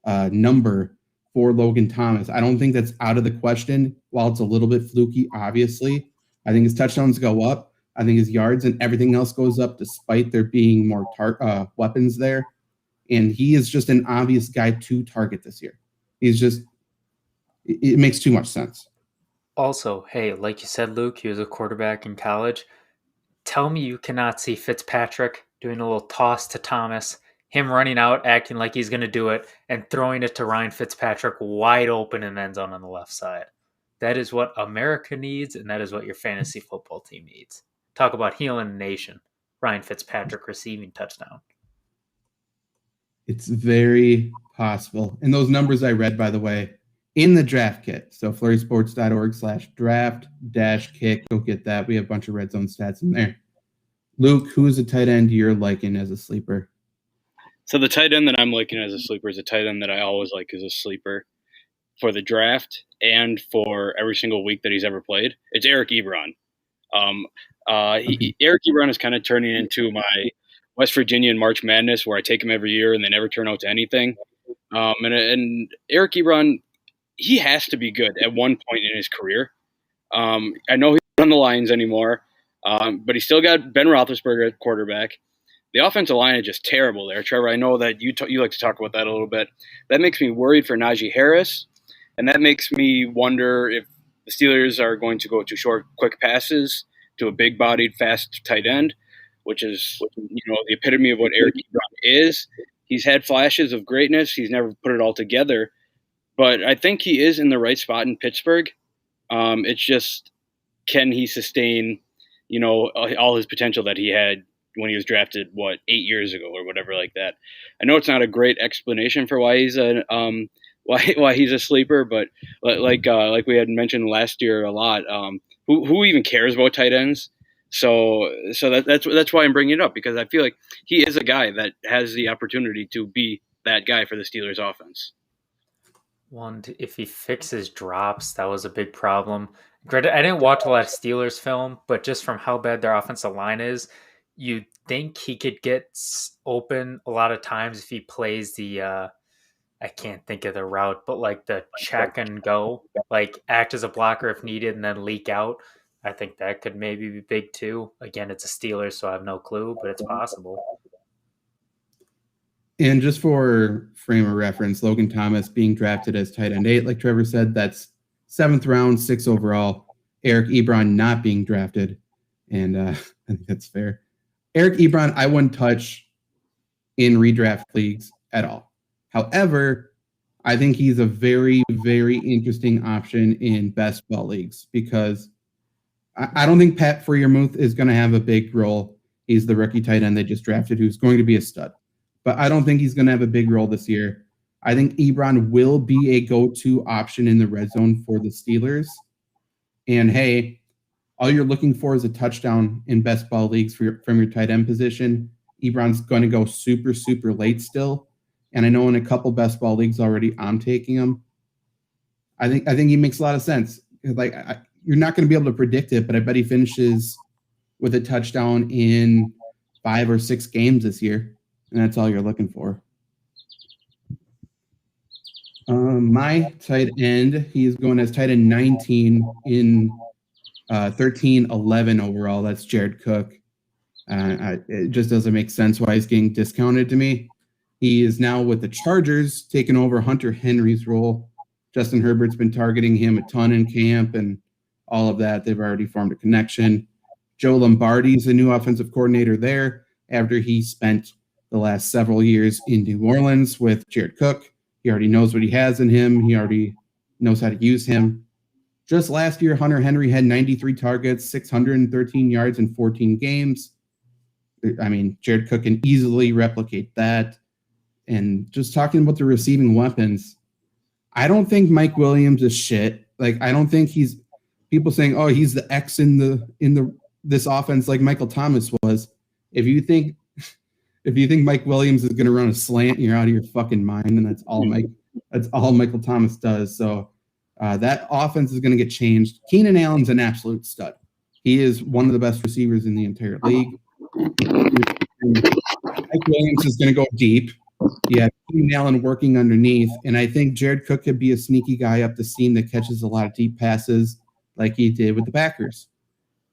number for Logan Thomas. I don't think that's out of the question. While it's a little bit fluky, obviously, I think his touchdowns go up. I think his yards and everything else goes up despite there being more weapons there. And he is just an obvious guy to target this year. It makes too much sense. Also, hey, like you said, Luke, he was a quarterback in college. Tell me you cannot see Fitzpatrick doing a little toss to Thomas, him running out, acting like he's going to do it, and throwing it to Ryan Fitzpatrick wide open in the end zone on the left side. That is what America needs, and that is what your fantasy football team needs. Talk about healing the nation. Ryan Fitzpatrick receiving touchdown. It's very possible. And those numbers I read, by the way, in the draft kit. So FlurrySports.org/draft-kit. Go get that. We have a bunch of red zone stats in there. Luke, who is a tight end you're liking as a sleeper? So the tight end that I'm liking as a sleeper is a tight end that I always like as a sleeper for the draft and for every single week that he's ever played. It's Eric Ebron. Eric Ebron is kind of turning into my West Virginia and March Madness, where I take him every year and they never turn out to anything. And Eric Ebron, he has to be good at one point in his career. I know he's not on the Lions anymore, but he's still got Ben Roethlisberger at quarterback. The offensive line is just terrible there. Trevor, I know that you like to talk about that a little bit. That makes me worried for Najee Harris, and that makes me wonder if the Steelers are going to go to short, quick passes to a big-bodied, fast tight end, which is the epitome of what Eric Ebron is. He's had flashes of greatness. He's never put it all together. But I think he is in the right spot in Pittsburgh. It's just, can he sustain, all his potential that he had when he was drafted, 8 years ago or whatever like that. I know it's not a great explanation for why he's why he's a sleeper, but like we had mentioned last year a lot, who even cares about tight ends? So that's why I'm bringing it up, because I feel like he is a guy that has the opportunity to be that guy for the Steelers offense. One, if he fixes drops, that was a big problem. Granted, I didn't watch a lot of Steelers film, but just from how bad their offensive line is, you'd think he could get open a lot of times if he plays the I can't think of the route, but like the check and go, like act as a blocker if needed and then leak out. I think that could maybe be big too. Again, it's a Steelers, so I have no clue, but it's possible. And just for frame of reference, Logan Thomas being drafted as tight end 8, like Trevor said, that's 7th round, 6 overall. Eric Ebron not being drafted, and I think that's fair. Eric Ebron, I wouldn't touch in redraft leagues at all. However, I think he's a very, very interesting option in best ball leagues because I don't think Pat Freiermuth is going to have a big role. He's the rookie tight end they just drafted who's going to be a stud. But I don't think he's going to have a big role this year. I think Ebron will be a go-to option in the red zone for the Steelers. And hey, all you're looking for is a touchdown in best ball leagues from your tight end position. Ebron's going to go super, super late still. And I know in a couple best ball leagues already, I'm taking him. I think he makes a lot of sense. Like you're not going to be able to predict it, but I bet he finishes with a touchdown in 5 or 6 games this year. And that's all you're looking for. My tight end, he's going as tight end 19 in 13-11 overall. That's Jared Cook. It just doesn't make sense why he's getting discounted to me. He is now with the Chargers, taking over Hunter Henry's role. Justin Herbert's been targeting him a ton in camp and all of that. They've already formed a connection. Joe Lombardi's the new offensive coordinator there after he spent the last several years in New Orleans with Jared Cook. He already knows what he has in him. He already knows how to use him. Just last year, Hunter Henry had 93 targets, 613 yards in 14 games. I mean, Jared Cook can easily replicate that. And just talking about the receiving weapons, I don't think Mike Williams is shit. Like, I don't think he's people saying, oh, he's the X in this offense like Michael Thomas was. If you think Mike Williams is going to run a slant, you're out of your fucking mind, and that's all Michael Thomas does. So that offense is going to get changed. Keenan Allen's an absolute stud. He is one of the best receivers in the entire league. Mike Williams is going to go deep. Yeah, Keenan Allen working underneath, and I think Jared Cook could be a sneaky guy up the seam that catches a lot of deep passes like he did with the Packers.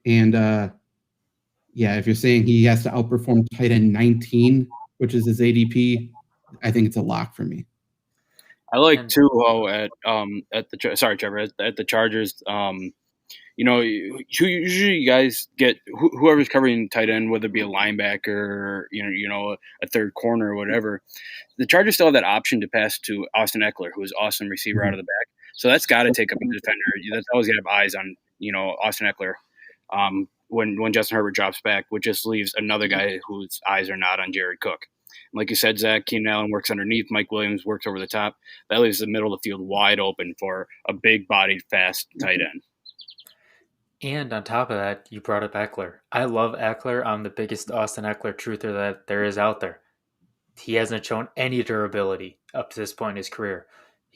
And yeah, if you're saying he has to outperform tight end 19, which is his ADP, I think it's a lock for me. I like too at the Chargers. You know, usually you guys get whoever's covering tight end, whether it be a linebacker or a third corner or whatever. The Chargers still have that option to pass to Austin Ekeler, who is an awesome receiver out of the back. So that's got to take up a defender. That's always got to have eyes on Austin Ekeler. When Justin Herbert drops back, which just leaves another guy whose eyes are not on Jared Cook. Like you said, Zach, Keenan Allen works underneath. Mike Williams works over the top. That leaves the middle of the field wide open for a big-bodied, fast tight end. And on top of that, you brought up Ekeler. I love Ekeler. I'm the biggest Austin Ekeler truther that there is out there. He hasn't shown any durability up to this point in his career.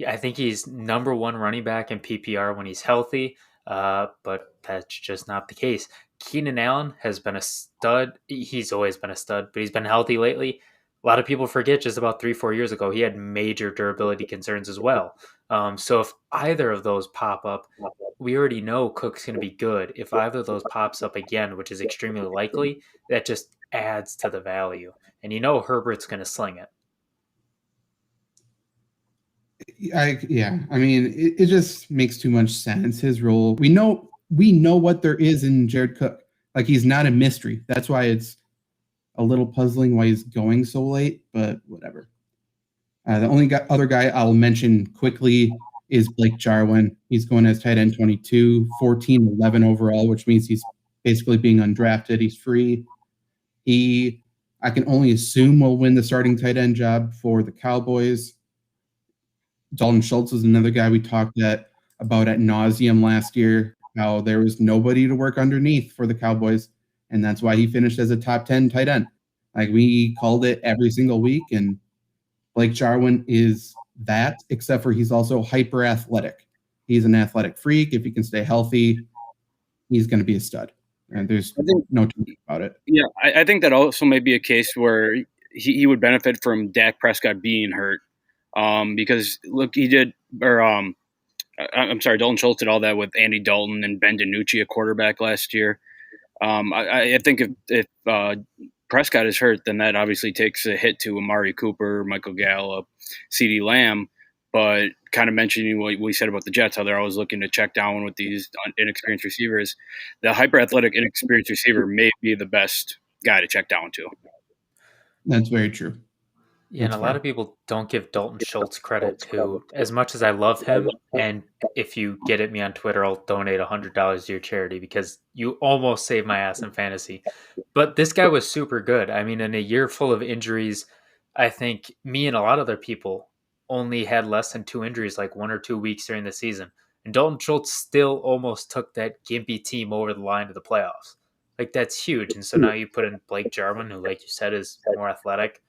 I think he's number 1 running back in PPR when he's healthy, but that's just not the case. Keenan Allen has been a stud. He's always been a stud, but he's been healthy lately. A lot of people forget just about 3-4 years ago, he had major durability concerns as well. So if either of those pop up, we already know Cook's going to be good. If either of those pops up again, which is extremely likely, that just adds to the value. And Herbert's going to sling it. I mean, it just makes too much sense. His role, we know what there is in Jared Cook. Like, he's not a mystery. That's why it's a little puzzling why he's going so late, but whatever. The only other guy I'll mention quickly is Blake Jarwin. He's going as tight end 22, 14-11 overall, which means he's basically being undrafted. He's free. I can only assume will win the starting tight end job for the Cowboys. Dalton Schultz is another guy we talked about ad nauseum last year, how there was nobody to work underneath for the Cowboys, and that's why he finished as a top 10 tight end. Like, we called it every single week, and Blake Jarwin is that, except for he's also hyper athletic. He's an athletic freak. If he can stay healthy, he's going to be a stud. And there's no two about it. Yeah, I think that also may be a case where he would benefit from Dak Prescott being hurt. Because look, Dalton Schultz did all that with Andy Dalton and Ben DiNucci, a quarterback last year. I think if Prescott is hurt, then that obviously takes a hit to Amari Cooper, Michael Gallup, CeeDee Lamb. But kind of mentioning what we said about the Jets, how they're always looking to check down with these inexperienced receivers, the hyper-athletic, inexperienced receiver may be the best guy to check down to. That's very true. Yeah, and a lot of people don't give Dalton Schultz credit too. As much as I love him, and if you get at me on Twitter, I'll donate $100 to your charity because you almost saved my ass in fantasy. But this guy was super good. I mean, in a year full of injuries, I think me and a lot of other people only had less than 2 injuries, like 1 or 2 weeks during the season. And Dalton Schultz still almost took that gimpy team over the line to the playoffs. Like, that's huge. And so now you put in Blake Jarwin, who, like you said, is more athletic,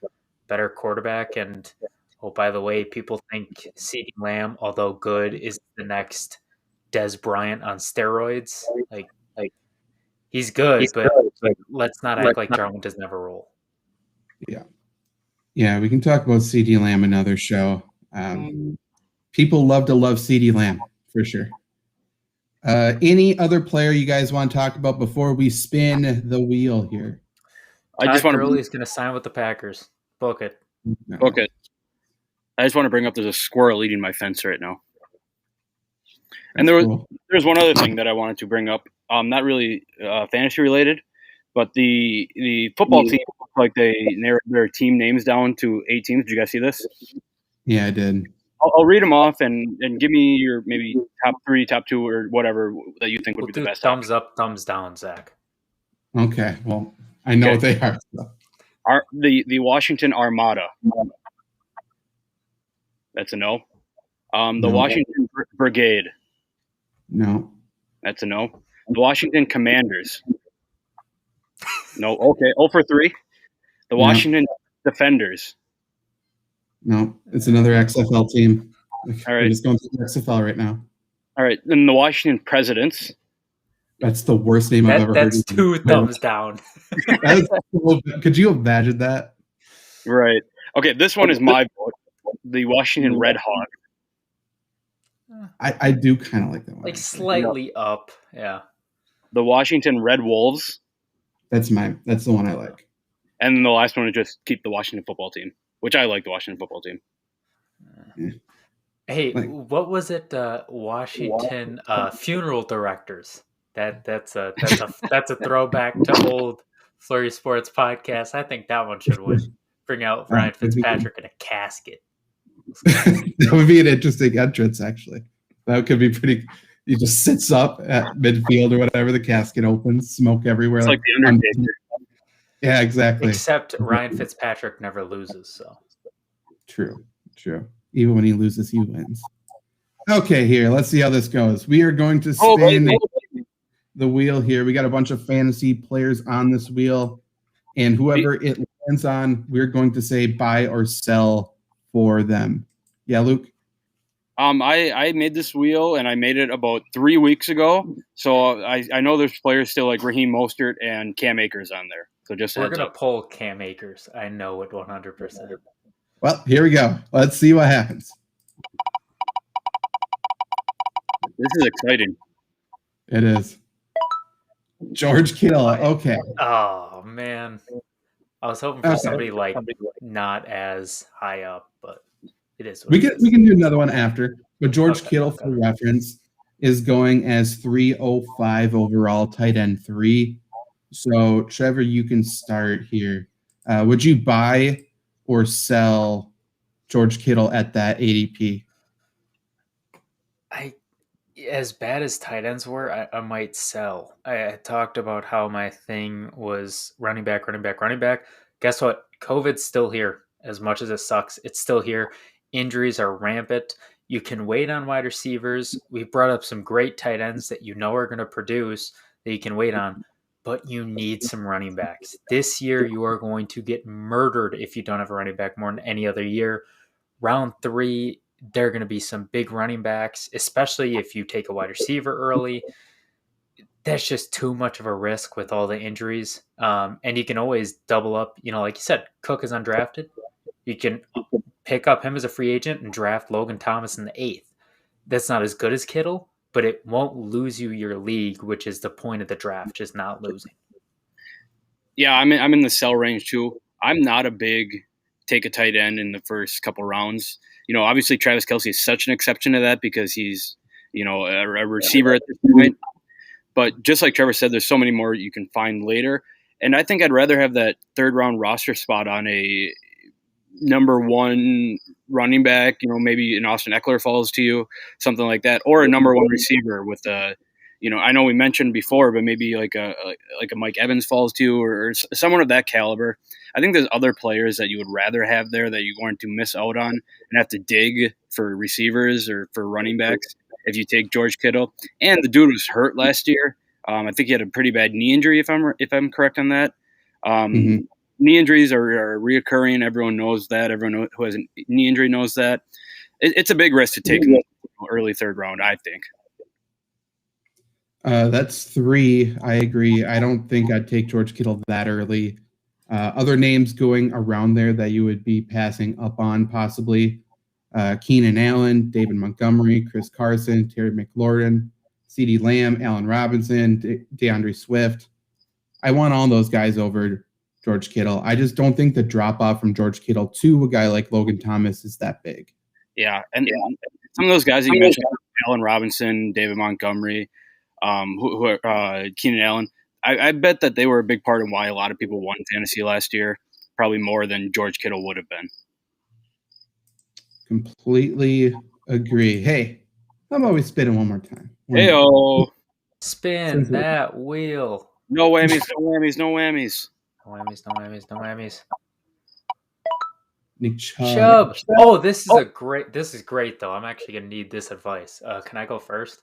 better quarterback. And, oh, by the way, people think CeeDee Lamb, although good, is the next Des Bryant on steroids. Like he's good, but let's not act like Jarwin doesn't have a role. Yeah, we can talk about CeeDee Lamb another show. People love CeeDee Lamb, for sure. Any other player you guys want to talk about before we spin the wheel here? Todd Gurley is going to sign with the Packers. Book it. No. Okay. I just want to bring up there's a squirrel eating my fence right now. And there's one other thing that I wanted to bring up. Not really fantasy related, but the football team looked like they narrowed their team names down to 8 teams. Did you guys see this? Yeah, I did. I'll read them off and give me your maybe top 3, top 2, or whatever that you think would be the best. Thumbs up, thumbs down, Zach. Okay, well, I know what they are. So. The Washington Armada. That's a no. The Washington Brigade. No. That's a no. The Washington Commanders. No. Okay. 0 for 3. The Washington Defenders. No. It's another XFL team. All right. We're just going through XFL right now. All right. Then the Washington Presidents. That's the worst name I've ever heard. That's 2 thumbs down. Could you imagine that? Right. Okay. This one is my vote. The Washington Red Hawk. I do kind of like that one. Like slightly up. Yeah. The Washington Red Wolves. That's the one I like. And then the last one is just keep the Washington football team, which I like the Washington football team. Yeah. Hey, what was it? Washington funeral directors. That's a throwback to old Flurry Sports podcast. I think that one should win. Bring out Ryan Fitzpatrick in a casket. That would be an interesting entrance, actually. That could be pretty. He just sits up at midfield or whatever. The casket opens, smoke everywhere. It's like the Undertaker. Yeah, exactly. Except Ryan Fitzpatrick never loses. So true. Even when he loses, he wins. Okay, here. Let's see how this goes. We are going to spin the wheel here. We got a bunch of fantasy players on this wheel, and whoever it lands on, we're going to say buy or sell for them. Yeah, Luke? I made this wheel, and I made it about 3 weeks ago. So I know there's players still like Raheem Mostert and Cam Akers on there. So we're going to pull Cam Akers. I know it 100%. Well, here we go. Let's see what happens. This is exciting. It is. George Kittle. Okay. Oh, man. I was hoping for somebody like not as high up, but it is. We can do another one after. But George Kittle, for reference, is going as 305 overall, tight end 3. So, Trevor, you can start here. Would you buy or sell George Kittle at that ADP? As bad as tight ends were, I might sell. I talked about how my thing was running back. Guess what? COVID's still here. As much as it sucks, it's still here. Injuries are rampant. You can wait on wide receivers. We brought up some great tight ends that you know are going to produce that you can wait on, but you need some running backs. This year, you are going to get murdered if you don't have a running back more than any other year. round 3, there are going to be some big running backs, especially if you take a wide receiver early. That's just too much of a risk with all the injuries. And you can always double up. Like you said, Cook is undrafted. You can pick up him as a free agent and draft Logan Thomas in the 8th. That's not as good as Kittle, but it won't lose you your league, which is the point of the draft, just not losing. Yeah, I'm in the sell range too. I'm not a big take a tight end in the first couple rounds. Obviously Travis Kelce is such an exception to that because he's, a receiver at this point. But just like Trevor said, there's so many more you can find later. And I think I'd rather have that 3rd round roster spot on a number 1 running back, maybe an Austin Ekeler falls to you, something like that, or a number 1 receiver with a, I know we mentioned before, but maybe like a Mike Evans falls to you or someone of that caliber. I think there's other players that you would rather have there that you're going to miss out on and have to dig for receivers or for running backs if you take George Kittle. And the dude was hurt last year. I think he had a pretty bad knee injury, if I'm correct on that. Knee injuries are reoccurring. Everyone knows that. Everyone who has a knee injury knows that. It's a big risk to take in the early 3rd round, I think. That's 3. I agree. I don't think I'd take George Kittle that early. Other names going around there that you would be passing up on possibly. Keenan Allen, David Montgomery, Chris Carson, Terry McLaurin, CeeDee Lamb, Allen Robinson, DeAndre Swift. I want all those guys over George Kittle. I just don't think the drop-off from George Kittle to a guy like Logan Thomas is that big. Yeah, and some of those guys that you mentioned, Allen Robinson, David Montgomery, Keenan Allen, I bet that they were a big part of why a lot of people won fantasy last year, probably more than George Kittle would have been. Completely agree. Hey, I'm always spinning one more time. Hey-oh. Spin that wheel. No whammies, no whammies, no whammies. No whammies, no whammies, no whammies. Nick Chubb. Oh, this is great though. I'm actually gonna need this advice. Can I go first?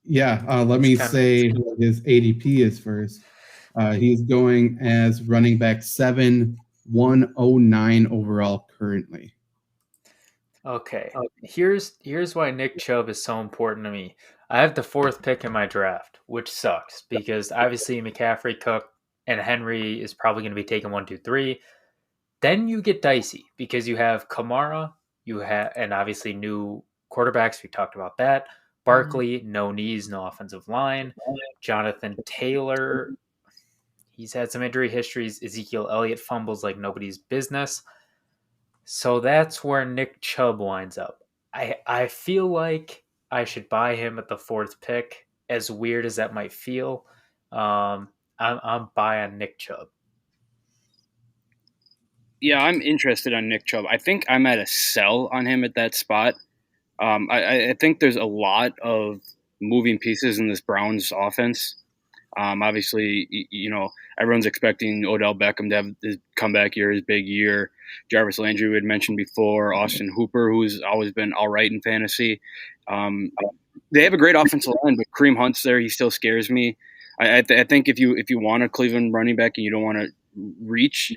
Yeah, let me say what his ADP is first. He's going as running back 7, 109 overall currently. Okay. Here's why Nick Chubb is so important to me. I have the 4th pick in my draft, which sucks because obviously McCaffrey, Cook, and Henry is probably going to be taking 1, 2, 3. Then you get dicey because you have Kamara, and obviously new quarterbacks. We talked about that. Barkley, no knees, no offensive line. Jonathan Taylor, he's had some injury histories. Ezekiel Elliott fumbles like nobody's business. So that's where Nick Chubb winds up. I feel like I should buy him at the 4th pick, as weird as that might feel. I'm buying Nick Chubb. Yeah, I'm interested on Nick Chubb. I think I'm at a sell on him at that spot. I think there's a lot of moving pieces in this Browns offense. Obviously, everyone's expecting Odell Beckham to have his comeback year, his big year. Jarvis Landry, we had mentioned before. Austin Hooper, who's always been all right in fantasy. They have a great offensive line, but Kareem Hunt's there. He still scares me. I think if you want a Cleveland running back and you don't want to reach,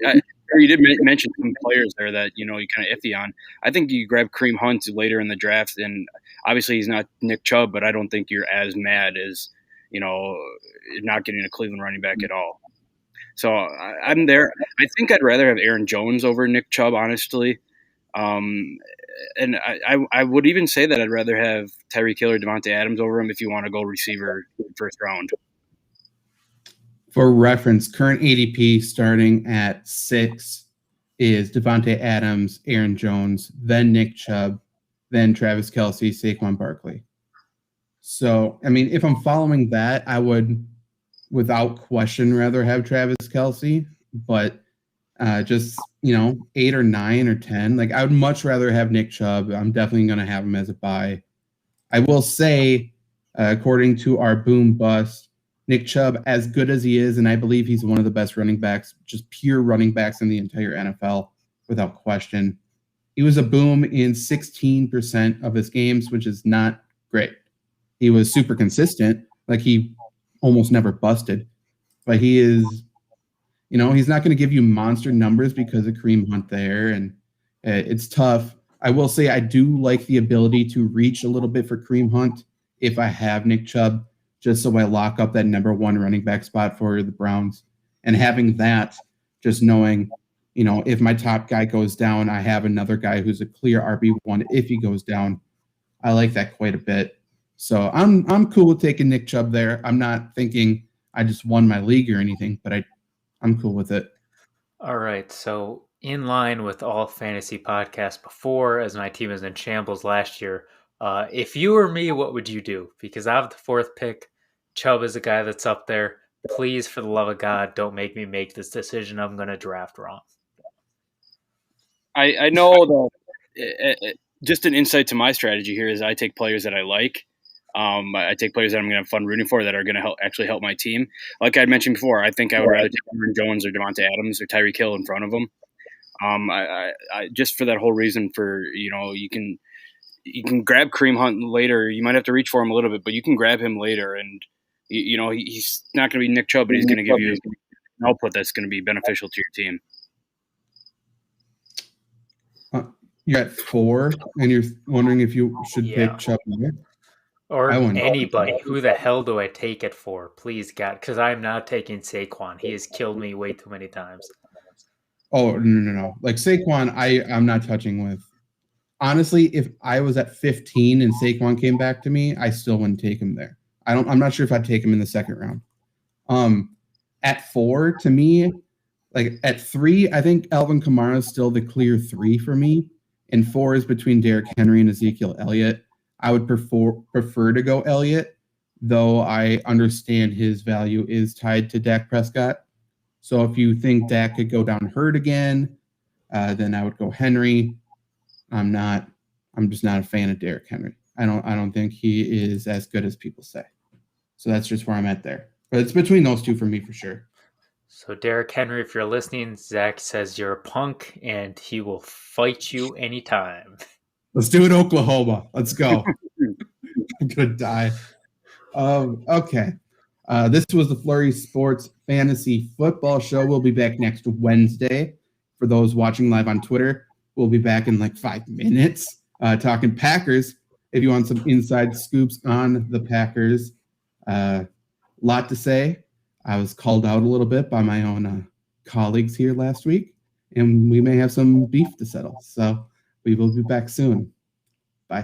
you did mention some players there that you kind of iffy on. I think you grab Kareem Hunt later in the draft, and obviously he's not Nick Chubb, but I don't think you're as mad as not getting a Cleveland running back at all. So I'm there. I think I'd rather have Aaron Jones over Nick Chubb, honestly. And I would even say that I'd rather have Tyreek Hill or Devontae Adams over him if you want to go receiver first round. For reference, current ADP starting at 6 is Devontae Adams, Aaron Jones, then Nick Chubb, then Travis Kelce, Saquon Barkley. So, I mean, if I'm following that, I would, without question, rather have Travis Kelce. But just, 8 or 9 or 10, I would much rather have Nick Chubb. I'm definitely going to have him as a buy. I will say, according to our boom bust, Nick Chubb, as good as he is, and I believe he's one of the best running backs, just pure running backs in the entire NFL, without question. He was a boom in 16% of his games, which is not great. He was super consistent, he almost never busted. But he is, he's not going to give you monster numbers because of Kareem Hunt there, and it's tough. I will say I do like the ability to reach a little bit for Kareem Hunt if I have Nick Chubb, just so I lock up that number 1 running back spot for the Browns. And having that, just knowing, if my top guy goes down, I have another guy who's a clear RB1 if he goes down. I like that quite a bit. So I'm cool with taking Nick Chubb there. I'm not thinking I just won my league or anything, but I'm cool with it. All right. So in line with all fantasy podcasts before, as my team was in shambles last year, if you were me, what would you do? Because I have the 4th pick. Chubb is a guy that's up there. Please, for the love of God, don't make me make this decision. I'm going to draft wrong. I know that just an insight to my strategy here is I take players that I like. I take players that I'm going to have fun rooting for that are going to actually help my team. Like I mentioned before, I think I would rather take Aaron Jones or Devontae Adams or Tyreek Hill in front of them. I just for that whole reason, for you can grab Kareem Hunt later. You might have to reach for him a little bit, but you can grab him later, and he's not going to be Nick Chubb, but he's going to give you an output that's going to be beneficial to your team. You're at 4, and you're wondering if you should pick Chubb there? Or anybody. Who the hell do I take it for? Please, God, because I'm not taking Saquon. He has killed me way too many times. Oh, no. Like Saquon, I'm not touching with. Honestly, if I was at 15 and Saquon came back to me, I still wouldn't take him there. I'm not sure if I'd take him in the 2nd round. At 4, to me, like at 3, I think Alvin Kamara is still the clear 3 for me. And 4 is between Derrick Henry and Ezekiel Elliott. I would prefer to go Elliott, though I understand his value is tied to Dak Prescott. So if you think Dak could go down hurt again, then I would go Henry. I'm just not a fan of Derrick Henry. I don't think he is as good as people say. So that's just where I'm at there. But it's between those 2 for me for sure. So Derrick Henry, if you're listening, Zach says you're a punk and he will fight you anytime. Let's do it, Oklahoma. Let's go. I'm going to die. Okay. This was the Flurry Sports Fantasy Football Show. We'll be back next Wednesday. For those watching live on Twitter, we'll be back in like 5 minutes talking Packers. If you want some inside scoops on the Packers, lot to say. I was called out a little bit by my own colleagues here last week, and we may have some beef to settle. So we will be back soon.